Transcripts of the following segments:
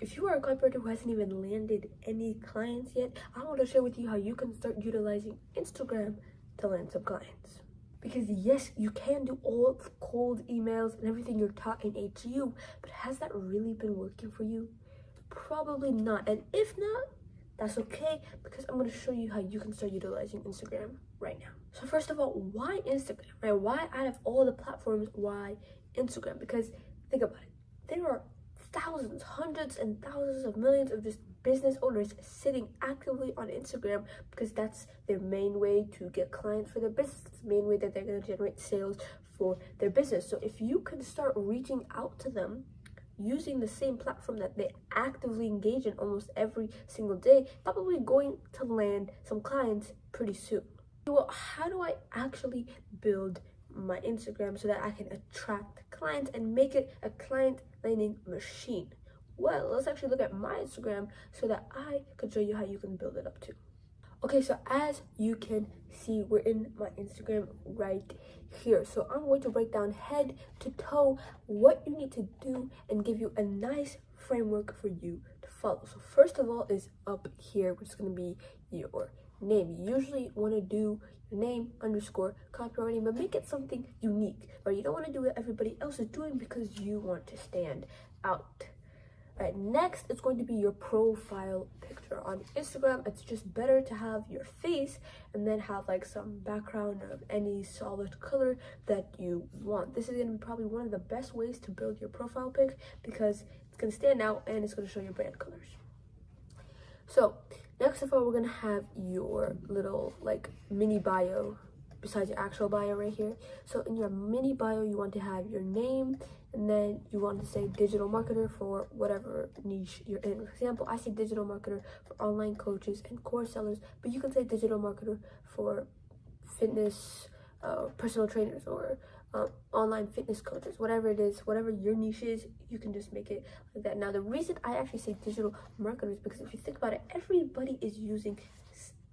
if you are a copywriter who hasn't even landed any clients yet, I want to share with you how you can start utilizing Instagram to land some clients. Because yes, you can do all the cold emails and everything you're taught in HU, but has that really been working for you? Probably not. And if not, that's okay, because I'm going to show you how you can start utilizing Instagram right now. So first of all, why Instagram, right? Why out of all the platforms, why Instagram? Because think about it. There are thousands, hundreds and thousands of millions of just business owners sitting actively on Instagram because that's their main way to get clients for their business. It's the main way that they're going to generate sales for their business. So if you can start reaching out to them using the same platform that they actively engage in almost every single day, probably going to land some clients pretty soon. Well, how do I actually build my Instagram so that I can attract clients and make it a client landing machine? Well, let's actually look at my Instagram so that I could show you how you can build it up too. Okay, so as you can see, we're in my Instagram right here. So I'm going to break down head to toe what you need to do and give you a nice framework for you to follow. So first of all is up here, which is going to be your name. You usually want to do your name underscore copywriting, but make it something unique, or you don't want to do what everybody else is doing because you want to stand out. Right, next, it's going to be your profile picture. On Instagram, it's just better to have your face and then have like some background of any solid color that you want. This is going to be probably one of the best ways to build your profile pic because it's going to stand out and it's going to show your brand colors. So next of all, we're going to have your little like mini bio besides your actual bio right here. So in your mini bio, you want to have your name, and then you want to say digital marketer for whatever niche you're in. For example, I say digital marketer for online coaches and course sellers, but you can say digital marketer for fitness, personal trainers, or online fitness coaches, whatever it is, whatever your niche is, you can just make it like that. Now, the reason I actually say digital marketer is because if you think about it, everybody is using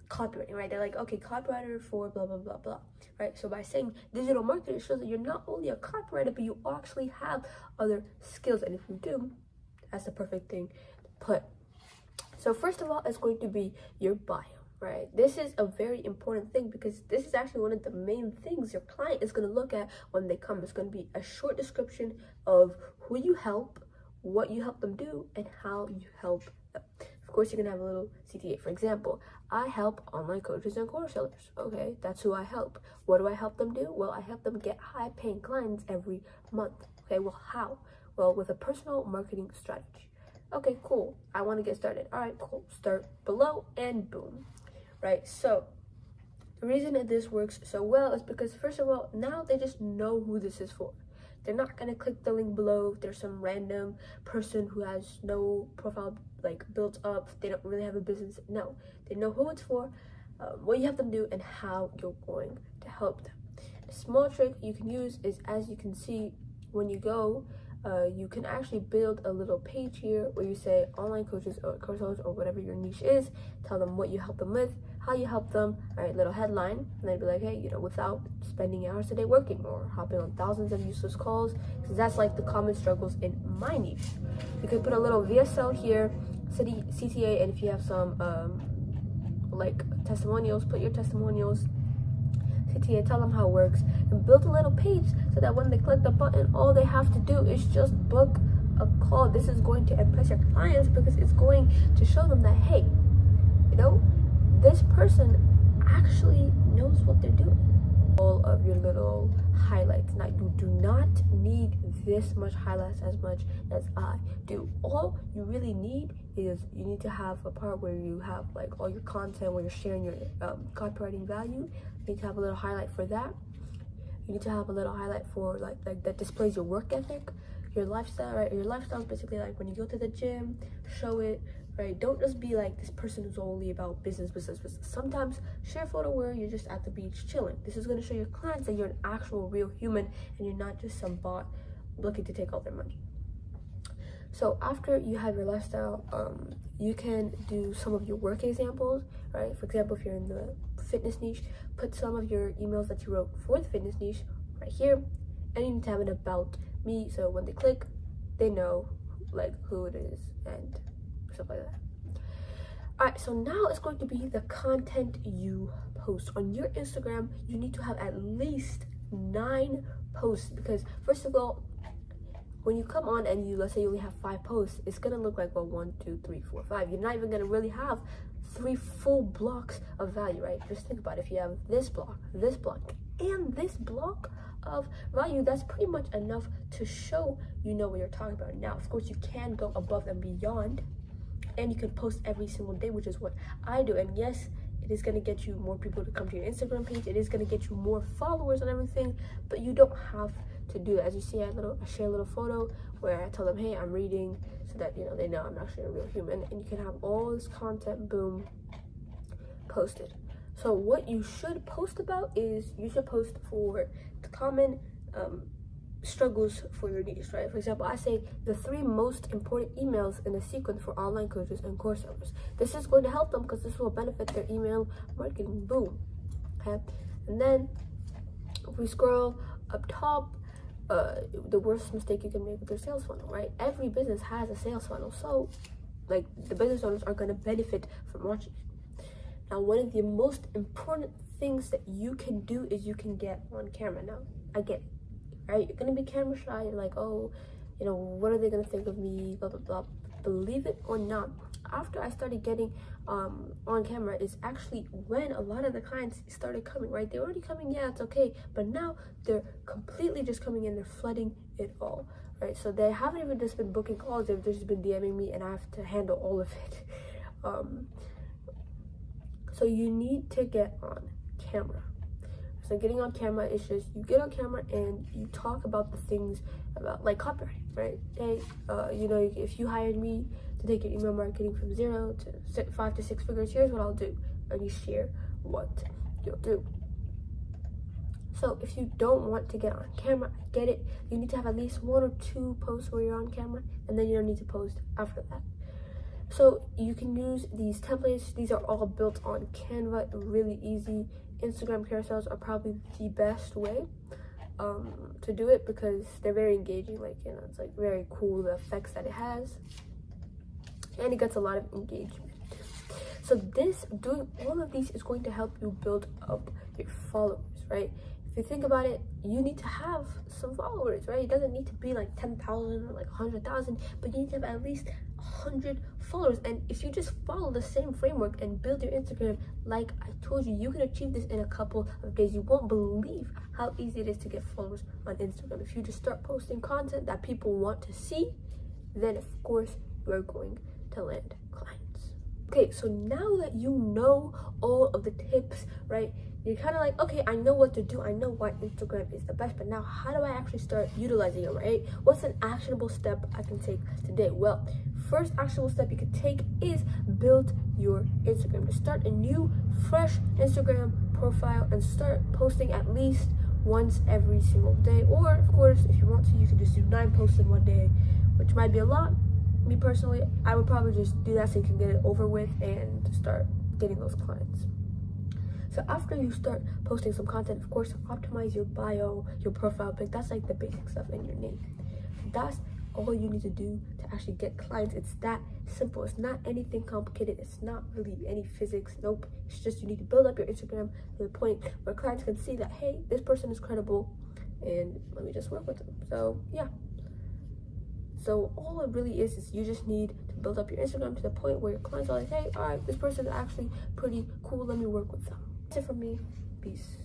copywriting, right? They're like, okay, copywriter for blah blah blah blah, right? So by saying digital marketer, it shows that you're not only a copywriter, but you actually have other skills, and if you do, that's the perfect thing to put. So first of all, it's going to be your bio, right? This is a very important thing because this is actually one of the main things your client is going to look at when they come. It's going to be a short description of who you help, what you help them do, and how you help them. Of course, you're gonna have a little CTA. For example, I help online coaches and course sellers. Okay, that's who I help. What do I help them do? Well, I help them get high-paying clients every month. Okay, well, how? Well, with a personal marketing strategy. Okay, cool. I want to get started. All right, cool. Start below and boom. Right, so the reason that this works so well is because, first of all, now they just know who this is for. They're not going to click the link below if there's some random person who has no profile like built up. They don't really have a business. No, they know who it's for, what you have them do, and how you're going to help them. A small trick you can use is, as you can see, when you go, you can actually build a little page here where you say online coaches or course sellers or whatever your niche is, tell them what you help them with, how you help them, all right, little headline, and then be like, hey, you know, without spending hours a day working or hopping on thousands of useless calls, because that's like the common struggles in my niche. You could put a little VSL here, city CTA, and if you have some like testimonials, put your testimonials, CTA, tell them how it works, and build a little page so that when they click the button, all they have to do is just book a call. This is going to impress your clients because it's going to show them that, hey, you know, this person actually knows what they're doing. All of your little highlights. Now, you do not need this much highlights as much as I do. All you really need is you need to have a part where you have like all your content, where you're sharing your copywriting value. You need to have a little highlight for that. You need to have a little highlight for like that displays your work ethic, your lifestyle, right? Your lifestyle is basically like when you go to the gym, show it, right? Don't just be like this person who's only about business. Sometimes share a photo where you're just at the beach chilling. This is going to show your clients that you're an actual real human and you're not just some bot looking to take all their money. So after you have your lifestyle, you can do some of your work examples, right? For example, if you're in the fitness niche, put some of your emails that you wrote for the fitness niche right here, and you need to have it about me, so when they click, they know like who it is and stuff like that. Alright, so now it's going to be the content you post. On your Instagram, you need to have at least 9 posts, because first of all, when you come on and let's say you only have 5 posts, it's gonna look like, well, 1, 2, 3, 4, 5. You're not even gonna really have 3 full blocks of value, right? Just think about it. If you have this block, and this block of value, that's pretty much enough to show you know what you're talking about. Now, of course, you can go above and beyond, and you can post every single day, which is what I do. And yes, it is going to get you more people to come to your Instagram page. It is going to get you more followers and everything, but you don't have to do that. As you see, I share a little photo where I tell them, hey, I'm reading, so that, you know, they know I'm actually a real human. And you can have all this content, boom, posted. So what you should post about is, you should post for the common struggles for your niche, right? For example, I say the 3 most important emails in a sequence for online coaches and course sellers. This is going to help them because this will benefit their email marketing, boom. Okay, and then if we scroll up top, the worst mistake you can make with your sales funnel, right? Every business has a sales funnel, so like the business owners are going to benefit from watching it. Now, one of the most important things that you can do is you can get on camera. Now, I get it, right? You're gonna be camera shy. You're like, oh, you know, what are they gonna think of me? Blah blah blah. Believe it or not, after I started getting on camera is actually when a lot of the clients started coming, right? They're already coming, yeah, it's okay, but now they're completely just coming in. They're flooding it all, right? So they haven't even just been booking calls. They've just been DMing me, and I have to handle all of it. So you need to get on camera. So getting on camera is just, you get on camera and you talk about the things about, like, copywriting, right? Hey, you know, if you hired me to take your email marketing from 0 to 5 to 6 figures, here's what I'll do. And you share what you'll do. So if you don't want to get on camera, I get it. You need to have at least 1 or 2 posts where you're on camera, and then you don't need to post after that. So you can use these templates. These are all built on Canva, really easy. Instagram carousels are probably the best way to do it because they're very engaging. Like, you know, it's like very cool, the effects that it has, and it gets a lot of engagement. So doing all of these is going to help you build up your followers, right? If you think about it, you need to have some followers, right? It doesn't need to be like 10,000 or like 100,000, but you need to have at least 100 followers. And if you just follow the same framework and build your Instagram, like I told you, you can achieve this in a couple of days. You won't believe how easy it is to get followers on Instagram. If you just start posting content that people want to see, then of course you're going to land clients. Okay, so now that you know all of the tips, right, you're kind of like, okay, I know what to do. I know why Instagram is the best, but now how do I actually start utilizing it, right? What's an actionable step I can take today? Well, first actionable step you can take is build your Instagram. To start a new, fresh Instagram profile and start posting at least once every single day. Or, of course, if you want to, you can just do 9 posts in one day, which might be a lot. Me personally, I would probably just do that so you can get it over with and start getting those clients. So after you start posting some content, of course, optimize your bio, your profile pic. That's like the basic stuff in your name. That's all you need to do to actually get clients. It's that simple. It's not anything complicated. It's not really any physics. Nope. It's just you need to build up your Instagram to the point where clients can see that, hey, this person is credible and let me just work with them. So yeah. So all it really is you just need to build up your Instagram to the point where your clients are like, hey, all right, this person is actually pretty cool. Let me work with them. That's it from me. Peace.